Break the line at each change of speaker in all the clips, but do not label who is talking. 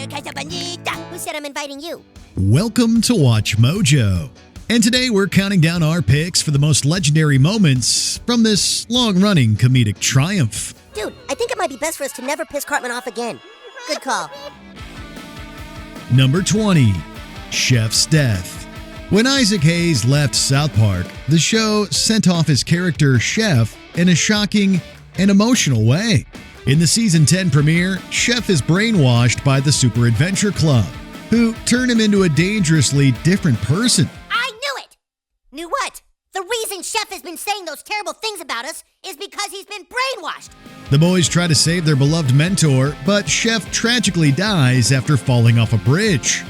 casa Bonita. Who said I'm inviting you?
Welcome to Watch Mojo. And today we're counting down our picks for the most legendary moments from this long-running comedic triumph.
Dude, I think it might be best for us to never piss Cartman off again. Good call.
Number 20, Chef's Death. When Isaac Hayes left South Park, the show sent off his character Chef in a shocking and emotional way. In the season 10 premiere, Chef is brainwashed by the Super Adventure Club, who turn him into a dangerously different person.
I knew it! Knew what? The reason Chef has been saying those terrible things about us is because he's been brainwashed.
The boys try to save their beloved mentor, but Chef tragically dies after falling off a bridge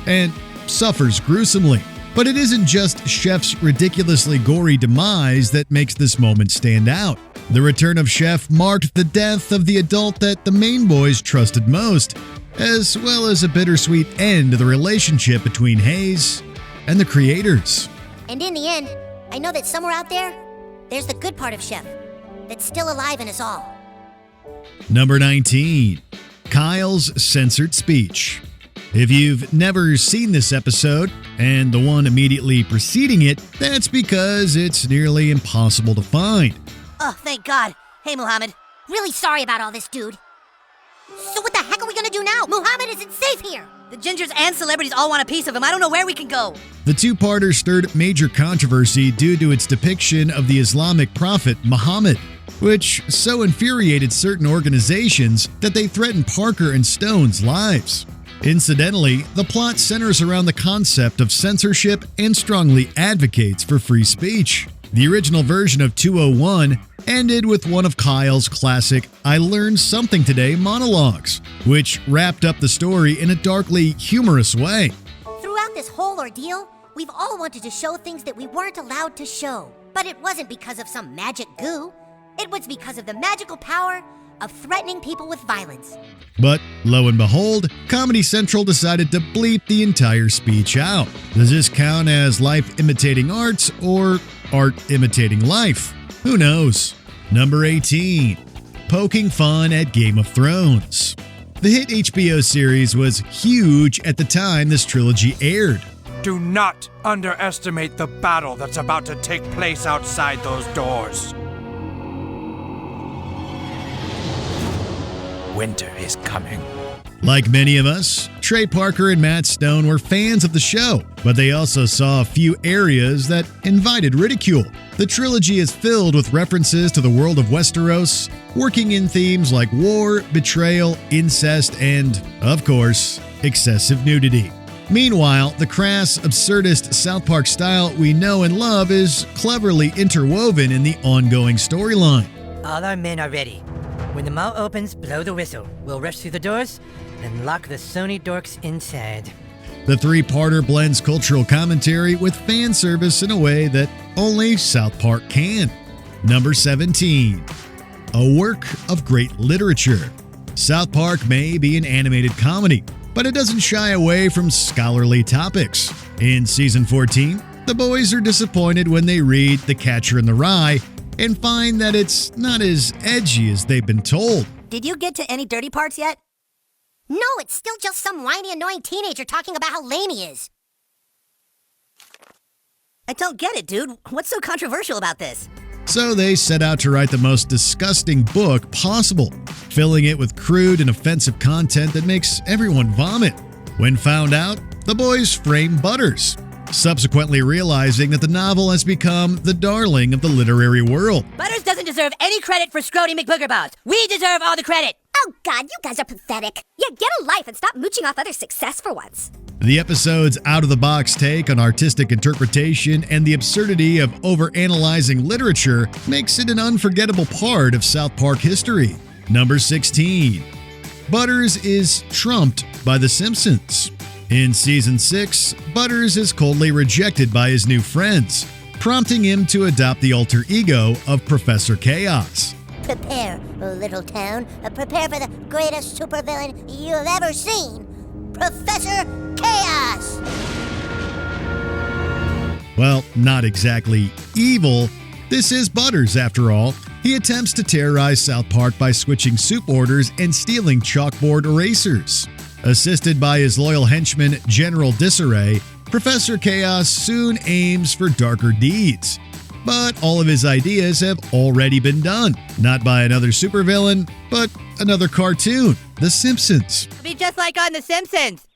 and suffers gruesomely. But it isn't just Chef's ridiculously gory demise that makes this moment stand out. The return of Chef marked the death of the adult that the main boys trusted most, as well as a bittersweet end to the relationship between Hayes and the creators.
And in the end, I know that somewhere out there, there's the good part of Chef that's still alive in us all.
Number 19, Kyle's censored speech. If you've never seen this episode, and the one immediately preceding it, that's because it's nearly impossible to find.
Oh, thank God. Hey, Muhammad. Really sorry about all this, dude. So what the heck are we gonna do now? Muhammad isn't safe here.
The gingers and celebrities all want a piece of him. I don't know where we can go.
The two-parter stirred major controversy due to its depiction of the Islamic prophet Muhammad, which so infuriated certain organizations that they threatened Parker and Stone's lives. Incidentally, the plot centers around the concept of censorship and strongly advocates for free speech. The original version of 201 ended with one of Kyle's classic "I learned something today" monologues, which wrapped up the story in a darkly humorous way.
Throughout this whole ordeal, we've all wanted to show things that we weren't allowed to show. But it wasn't because of some magic goo. It was because of the magical power of threatening people with violence.
But lo and behold, Comedy Central decided to bleep the entire speech out. Does this count as life imitating art or art imitating life? Who knows? Number 18, poking fun at Game of Thrones. The hit HBO series was huge at the time this trilogy aired.
Do not underestimate the battle that's about to take place outside those doors. Winter is coming.
Like many of us, Trey Parker and Matt Stone were fans of the show, but they also saw a few areas that invited ridicule. The trilogy is filled with references to the world of Westeros, working in themes like war, betrayal, incest, and, of course, excessive nudity. Meanwhile, the crass, absurdist South Park style we know and love is cleverly interwoven in the ongoing storyline.
All our men are ready. When the mall opens, blow the whistle. We'll rush through the doors and lock the Sony dorks inside.
The three-parter blends cultural commentary with fan service in a way that only South Park can. Number 17, a work of great literature. South Park may be an animated comedy, but it doesn't shy away from scholarly topics. In season 14, the boys are disappointed when they read The Catcher in the Rye and find that it's not as edgy as they've been told.
Did you get to any dirty parts yet?
No, it's still just some whiny, annoying teenager talking about how lame he is.
I don't get it, dude. What's so controversial about this?
So they set out to write the most disgusting book possible, filling it with crude and offensive content that makes everyone vomit. When found out, the boys framed Butters, subsequently realizing that the novel has become the darling of the literary world.
Butters doesn't deserve any credit for Scrody McBoogerboss. We deserve all the credit.
Oh, God, you guys are pathetic. Yeah, get a life and stop mooching off others' success for once.
The episode's out-of-the-box take on artistic interpretation and the absurdity of overanalyzing literature makes it an unforgettable part of South Park history. Number 16, Butters is trumped by The Simpsons. In Season 6, Butters is coldly rejected by his new friends, prompting him to adopt the alter ego of Professor Chaos.
Prepare, little town. Prepare for the greatest supervillain you've ever seen, Professor Chaos!
Well, not exactly evil. This is Butters, after all. He attempts to terrorize South Park by switching soup orders and stealing chalkboard erasers. Assisted by his loyal henchman, General Disarray, Professor Chaos soon aims for darker deeds. But all of his ideas have already been done. Not by another supervillain, but another cartoon, The Simpsons.
It'll be just like on The Simpsons.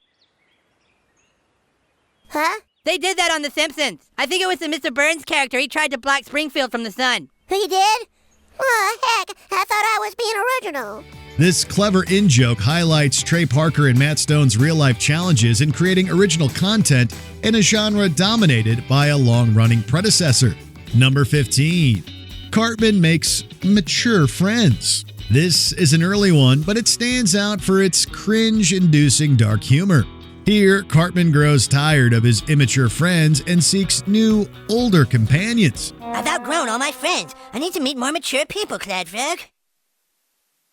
Huh?
They did that on The Simpsons. I think it was the Mr. Burns character. He tried to block Springfield from the sun.
He did? Oh, heck, I thought I was being original.
This clever in-joke highlights Trey Parker and Matt Stone's real-life challenges in creating original content in a genre dominated by a long-running predecessor. Number 15. Cartman makes mature friends. This is an early one, but it stands out for its cringe-inducing dark humor. Here, Cartman grows tired of his immature friends and seeks new, older companions.
I've outgrown all my friends. I need to meet more mature people, Clyde Frog.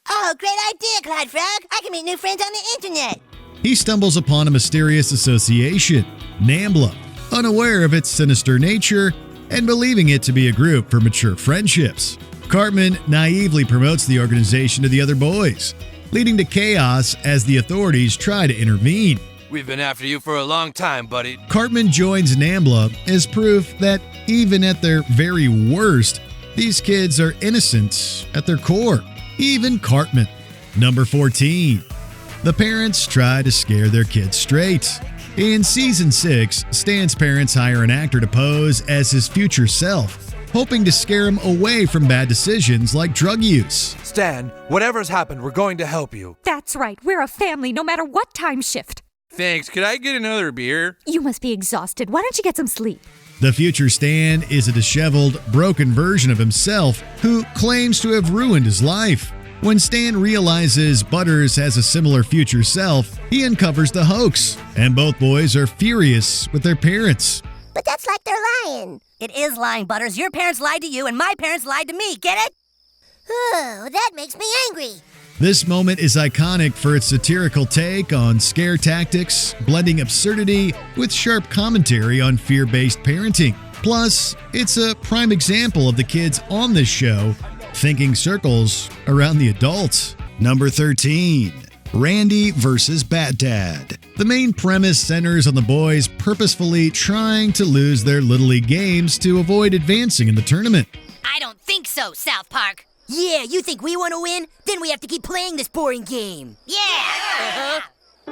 Oh, great idea, Clyde Frog. I can meet new friends on the internet.
He stumbles upon a mysterious association, NAMBLA, unaware of its sinister nature and believing it to be a group for mature friendships. Cartman naively promotes the organization to the other boys, leading to chaos as the authorities try to intervene.
We've been after you for a long time, buddy.
Cartman joins NAMBLA as proof that even at their very worst, these kids are innocent at their core. Even Cartman. Number 14. The parents try to scare their kids straight. In Season 6, Stan's parents hire an actor to pose as his future self, hoping to scare him away from bad decisions like drug use.
Stan, whatever's happened, we're going to help you.
That's right. We're a family no matter what time shift.
Thanks. Could I get another beer?
You must be exhausted. Why don't you get some sleep?
The future Stan is a disheveled, broken version of himself who claims to have ruined his life. When Stan realizes Butters has a similar future self, he uncovers the hoax, and both boys are furious with their parents.
But that's like they're lying. It is lying, Butters. Your parents lied to you and my parents lied to me. Get it? Oh, that makes me angry.
This moment is iconic for its satirical take on scare tactics, blending absurdity with sharp commentary on fear-based parenting. Plus, it's a prime example of the kids on this show thinking circles around the adults. Number 13. Randy versus BatDad. The main premise centers on the boys purposefully trying to lose their Little League games to avoid advancing in the tournament.
I don't think so, South Park. Yeah, you think we want to win? Then we have to keep playing this boring game. Yeah!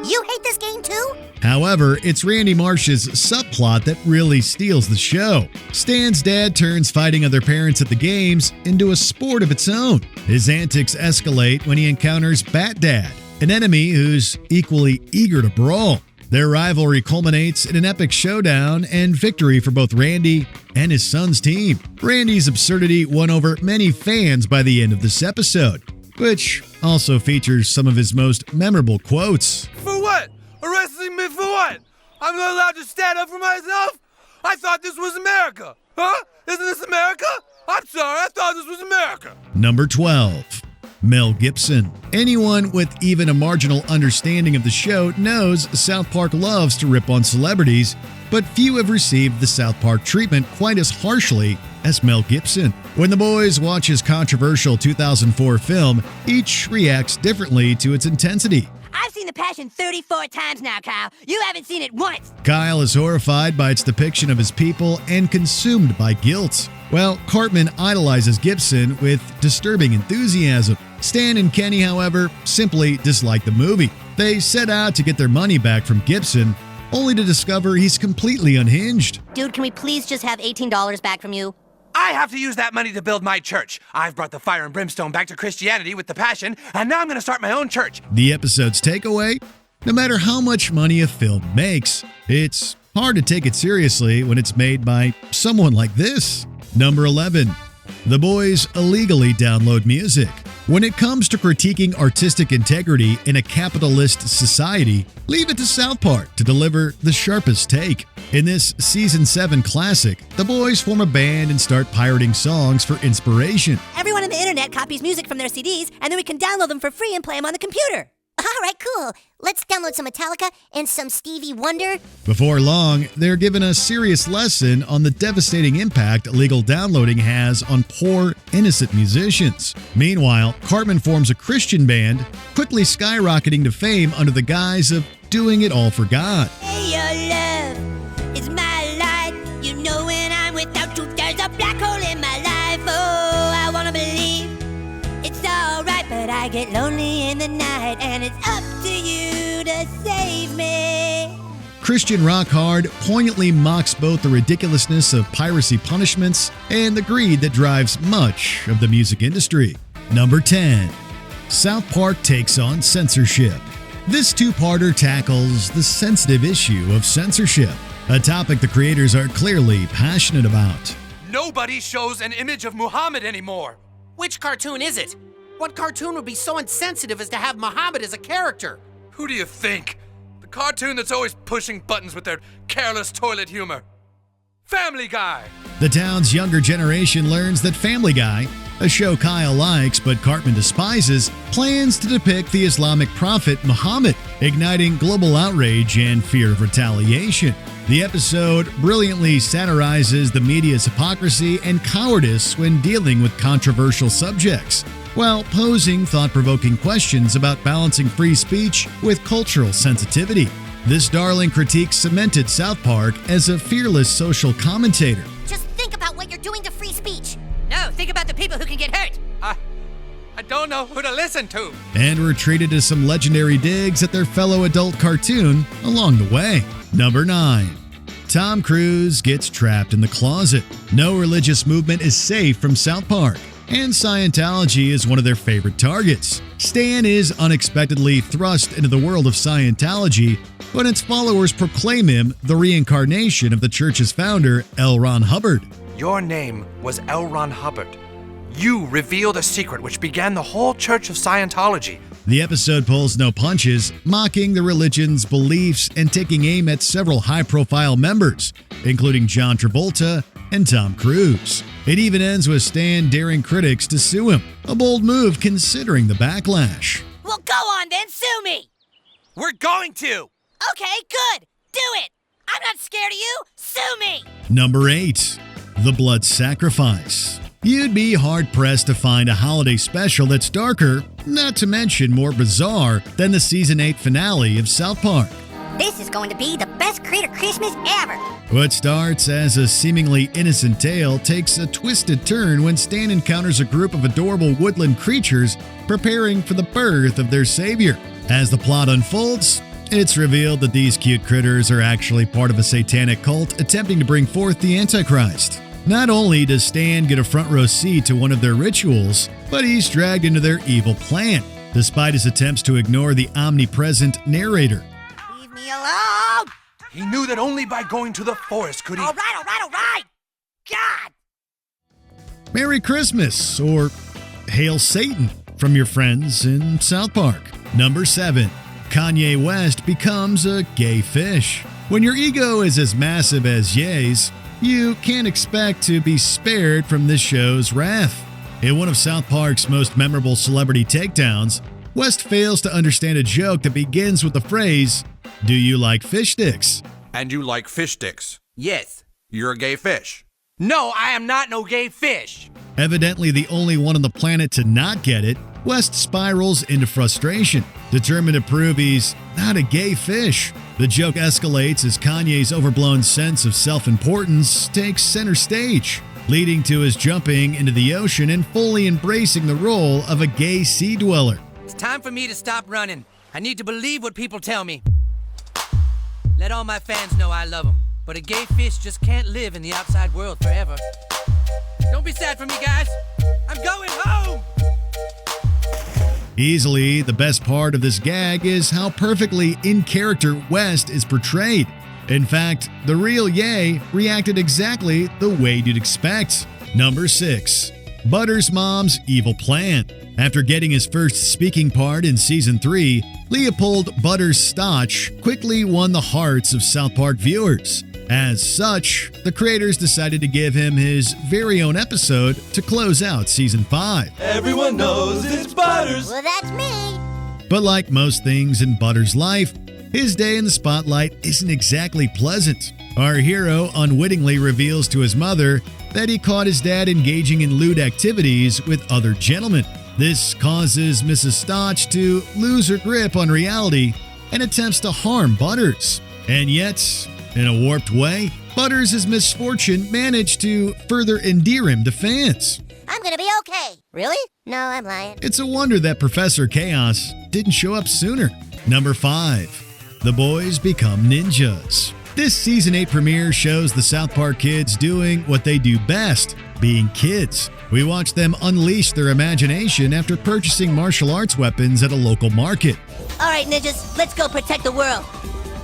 You hate this game too?
However, it's Randy Marsh's subplot that really steals the show. Stan's dad turns fighting other parents at the games into a sport of its own. His antics escalate when he encounters BatDad, an enemy who's equally eager to brawl. Their rivalry culminates in an epic showdown and victory for both Randy and his son's team. Randy's absurdity won over many fans by the end of this episode, which also features some of his most memorable quotes.
For what? Arresting me for what? I'm not allowed to stand up for myself? I thought this was America. Huh? Isn't this America? I'm sorry, I thought this was America.
Number 12. Mel Gibson. Anyone with even a marginal understanding of the show knows South Park loves to rip on celebrities, but few have received the South Park treatment quite as harshly as Mel Gibson. When the boys watch his controversial 2004 film, each reacts differently to its intensity.
I've seen The Passion 34 times now, Kyle. You haven't seen it once.
Kyle is horrified by its depiction of his people and consumed by guilt, while Cartman idolizes Gibson with disturbing enthusiasm. Stan and Kenny, however, simply dislike the movie. They set out to get their money back from Gibson, only to discover he's completely unhinged.
Dude, can we please just have $18 back from you?
I have to use that money to build my church. I've brought the fire and brimstone back to Christianity with The Passion, and now I'm going to start my own church.
The episode's takeaway? No matter how much money a film makes, it's hard to take it seriously when it's made by someone like this. Number 11. The boys illegally download music. When it comes to critiquing artistic integrity in a capitalist society, leave it to South Park to deliver the sharpest take. In this Season 7 classic, the boys form a band and start pirating songs for inspiration.
Everyone on the internet copies music from their CDs, and then we can download them for free and play them on the computer. All right, cool. Let's download some Metallica and some Stevie Wonder.
Before long, they're given a serious lesson on the devastating impact illegal downloading has on poor, innocent musicians. Meanwhile, Cartman forms a Christian band, quickly skyrocketing to fame under the guise of doing it all for God.
Hey, your love is my light. You know when I'm without you, there's a black hole in my life. Oh, I wanna believe it's alright, but I get lonely in the night, and it's up to you to save me.
Christian Rock Hard poignantly mocks both the ridiculousness of piracy punishments and the greed that drives much of the music industry. Number 10. South Park takes on censorship. This two-parter tackles the sensitive issue of censorship, a topic the creators are clearly passionate about.
Nobody shows an image of Muhammad anymore.
Which cartoon is it? What cartoon would be so insensitive as to have Muhammad as a character?
Who do you think? The cartoon that's always pushing buttons with their careless toilet humor. Family Guy.
The town's younger generation learns that Family Guy, a show Kyle likes but Cartman despises, plans to depict the Islamic prophet Muhammad, igniting global outrage and fear of retaliation. The episode brilliantly satirizes the media's hypocrisy and cowardice when dealing with controversial subjects, while posing thought-provoking questions about balancing free speech with cultural sensitivity. This darling critique cemented South Park as a fearless social commentator.
Just think about what you're doing to free speech.
No, think about the people who can get hurt.
I don't know who to listen to.
And were treated to some legendary digs at their fellow adult cartoon along the way. Number 9. Tom Cruise gets trapped in the closet. No religious movement is safe from South Park, and Scientology is one of their favorite targets. Stan is unexpectedly thrust into the world of Scientology, but its followers proclaim him the reincarnation of the church's founder, L. Ron Hubbard.
Your name was L. Ron Hubbard. You revealed a secret which began the whole Church of Scientology.
The episode pulls no punches, mocking the religion's beliefs and taking aim at several high-profile members, including John Travolta and Tom Cruise. It even ends with Stan daring critics to sue him, a bold move considering the backlash.
Well, go on then, sue me.
We're going to!
Okay, good. Do it. I'm not scared of you. Sue me.
Number 8. The Blood Sacrifice. You'd be hard-pressed to find a holiday special that's darker, not to mention more bizarre, than the Season 8 finale of South Park.
This is going to be the best Creator Christmas ever.
What starts as a seemingly innocent tale takes a twisted turn when Stan encounters a group of adorable woodland creatures preparing for the birth of their savior. As the plot unfolds, it's revealed that these cute critters are actually part of a satanic cult attempting to bring forth the Antichrist. Not only does Stan get a front row seat to one of their rituals, but he's dragged into their evil plan, despite his attempts to ignore the omnipresent narrator.
Leave me alone.
He knew that only by going to the forest could he...
All right. God.
Merry Christmas, or Hail Satan, from your friends in South Park. Number 7. Kanye West becomes a gay fish. When your ego is as massive as Ye's, you can't expect to be spared from this show's wrath. In one of South Park's most memorable celebrity takedowns, West fails to understand a joke that begins with the phrase, "Do you like fish sticks?"
And you like fish sticks.
Yes.
You're a gay fish.
No, I am not no gay fish.
Evidently the only one on the planet to not get it, West spirals into frustration, determined to prove he's not a gay fish. The joke escalates as Kanye's overblown sense of self-importance takes center stage, leading to his jumping into the ocean and fully embracing the role of a gay sea dweller.
It's time for me to stop running. I need to believe what people tell me. Let all my fans know I love them. But a gay fish just can't live in the outside world forever. Don't be sad for me, guys. I'm going home!
Easily, the best part of this gag is how perfectly in character West is portrayed. In fact, the real Ye reacted exactly the way you'd expect. Number 6. Butter's mom's evil plan. After getting his first speaking part in Season 3, Leopold Butters Stotch quickly won the hearts of South Park viewers. As such, the creators decided to give him his very own episode to close out Season 5.
Everyone knows it's Butters.
Well, that's me.
But like most things in Butter's life, his day in the spotlight isn't exactly pleasant. Our hero unwittingly reveals to his mother that he caught his dad engaging in lewd activities with other gentlemen. This causes Mrs. Stotch to lose her grip on reality and attempts to harm Butters. And yet, in a warped way, Butters' misfortune managed to further endear him to fans.
I'm gonna be okay. Really? No, I'm lying.
It's a wonder that Professor Chaos didn't show up sooner. Number 5. The Boys Become Ninjas. This Season 8 premiere shows the South Park kids doing what they do best, being kids. We watch them unleash their imagination after purchasing martial arts weapons at a local market.
All right, ninjas, let's go protect the world.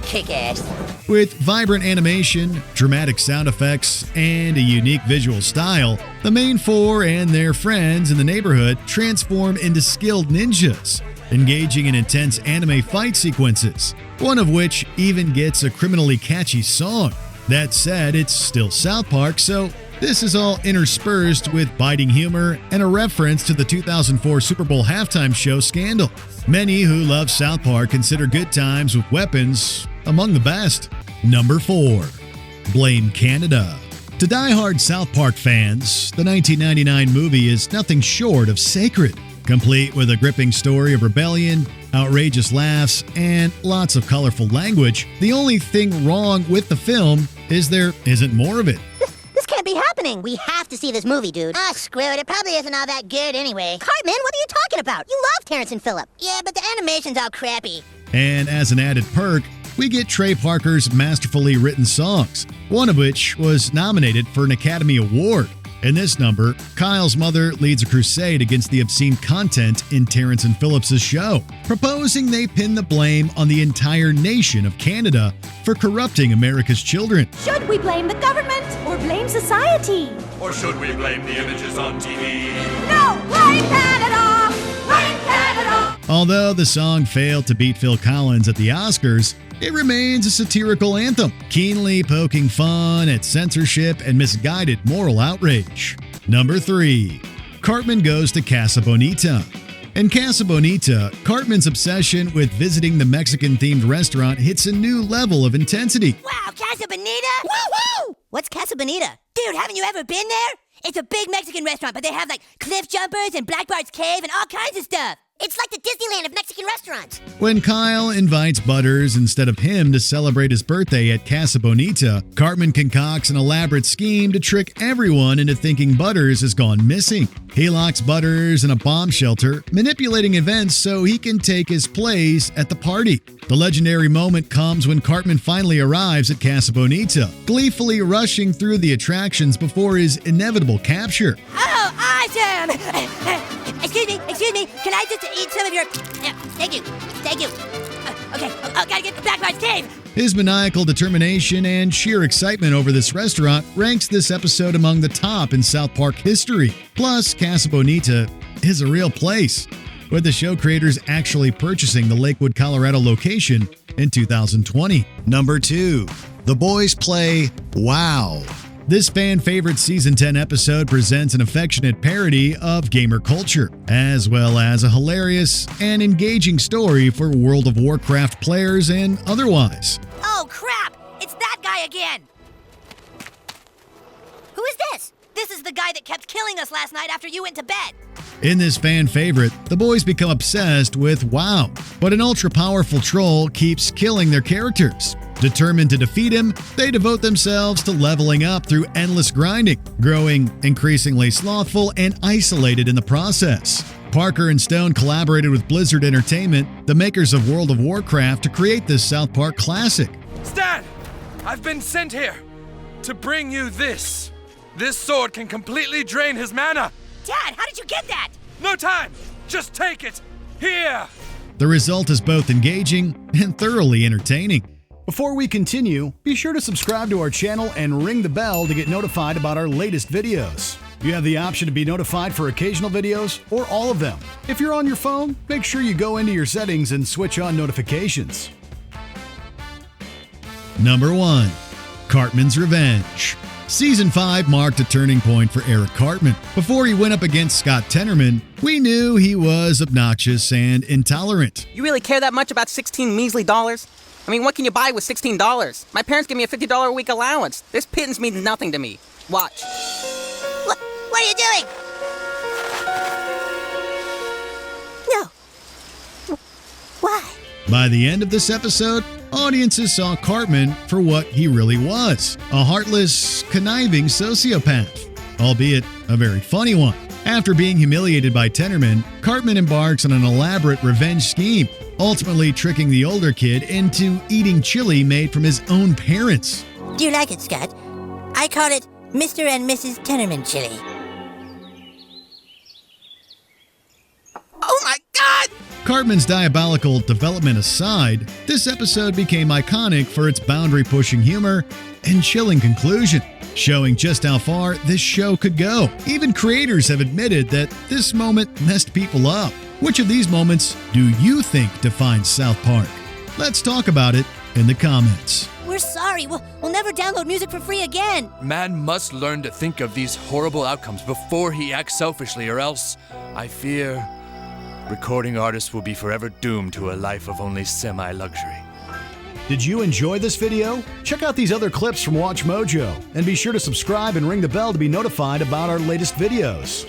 Kick ass.
With vibrant animation, dramatic sound effects, and a unique visual style, the main four and their friends in the neighborhood transform into skilled ninjas, engaging in intense anime fight sequences, one of which even gets a criminally catchy song. That said, it's still South Park, so this is all interspersed with biting humor and a reference to the 2004 Super Bowl halftime show Scandal. Many who love South Park consider Good Times with Weapons among the best. Number 4. Blame Canada. To die-hard South Park fans, the 1999 movie is nothing short of sacred, complete with a gripping story of rebellion, outrageous laughs, and lots of colorful language. The only thing wrong with the film is there isn't more of it.
This can't be happening. We have to see this movie, dude. Ah, screw it. It probably isn't all that good anyway. Cartman, what are you talking about? You love Terrence and Phillip. Yeah, but the animation's all crappy.
And as an added perk, we get Trey Parker's masterfully written songs, one of which was nominated for an Academy Award. In this number, Kyle's mother leads a crusade against the obscene content in Terrence and Phillip's show, proposing they pin the blame on the entire nation of Canada for corrupting America's children.
Should we blame the government or blame society?
Or should we blame the images on TV?
No! Blame Canada! Blame Canada!
Although the song failed to beat Phil Collins at the Oscars, it remains a satirical anthem, keenly poking fun at censorship and misguided moral outrage. Number 3. Cartman goes to Casa Bonita. In Casa Bonita, Cartman's obsession with visiting the Mexican-themed restaurant hits a new level of intensity.
Wow, Casa Bonita? Woo-woo! What's Casa Bonita? Dude, haven't you ever been there? It's a big Mexican restaurant, but they have like cliff jumpers and Black Bart's Cave and all kinds of stuff. It's like the Disneyland of Mexican restaurants.
When Kyle invites Butters instead of him to celebrate his birthday at Casa Bonita, Cartman concocts an elaborate scheme to trick everyone into thinking Butters has gone missing. He locks Butters in a bomb shelter, manipulating events so he can take his place at the party. The legendary moment comes when Cartman finally arrives at Casa Bonita, gleefully rushing through the attractions before his inevitable capture.
Oh, awesome! Excuse me, can I just eat some of your... Thank you. Okay, gotta get to Black Bart's Cave.
His maniacal determination and sheer excitement over this restaurant ranks this episode among the top in South Park history. Plus, Casa Bonita is a real place, with the show creators actually purchasing the Lakewood, Colorado location in 2020. Number 2. The boys play Wow. This fan-favorite Season 10 episode presents an affectionate parody of gamer culture, as well as a hilarious and engaging story for World of Warcraft players and otherwise.
Oh, crap! It's that guy again! Who is this? This is the guy that kept killing us last night after you went to bed.
In this fan favorite, the boys become obsessed with WoW, but an ultra-powerful troll keeps killing their characters. Determined to defeat him, they devote themselves to leveling up through endless grinding, growing increasingly slothful and isolated in the process. Parker and Stone collaborated with Blizzard Entertainment, the makers of World of Warcraft, to create this South Park classic.
Stan! I've been sent here to bring you this. This sword can completely drain his mana.
Dad, how did you get that?
No time! Just take it! Here!
The result is both engaging and thoroughly entertaining. Before we continue, be sure to subscribe to our channel and ring the bell to get notified about our latest videos. You have the option to be notified for occasional videos or all of them. If you're on your phone, make sure you go into your settings and switch on notifications. Number 1. Cartman's Revenge. Season 5 marked a turning point for Eric Cartman. Before he went up against Scott Tenorman, we knew he was obnoxious and intolerant.
You really care that much about 16 measly dollars? I mean, what can you buy with $16? My parents give me a $50 a week allowance. This pittance means nothing to me. Watch.
What are you doing? No. Why?
By the end of this episode, audiences saw Cartman for what he really was, a heartless, conniving sociopath, albeit a very funny one. After being humiliated by Tenorman, Cartman embarks on an elaborate revenge scheme, ultimately tricking the older kid into eating chili made from his own parents.
Do you like it, Scott? I call it Mr. and Mrs. Tenorman chili.
Oh my God!
Cartman's diabolical development aside, this episode became iconic for its boundary-pushing humor and chilling conclusion, showing just how far this show could go. Even creators have admitted that this moment messed people up. Which of these moments do you think defines South Park? Let's talk about it in the comments.
We're sorry. We'll never download music for free again.
Man must learn to think of these horrible outcomes before he acts selfishly, or else, I fear, recording artists will be forever doomed to a life of only semi-luxury.
Did you enjoy this video? Check out these other clips from WatchMojo, and be sure to subscribe and ring the bell to be notified about our latest videos.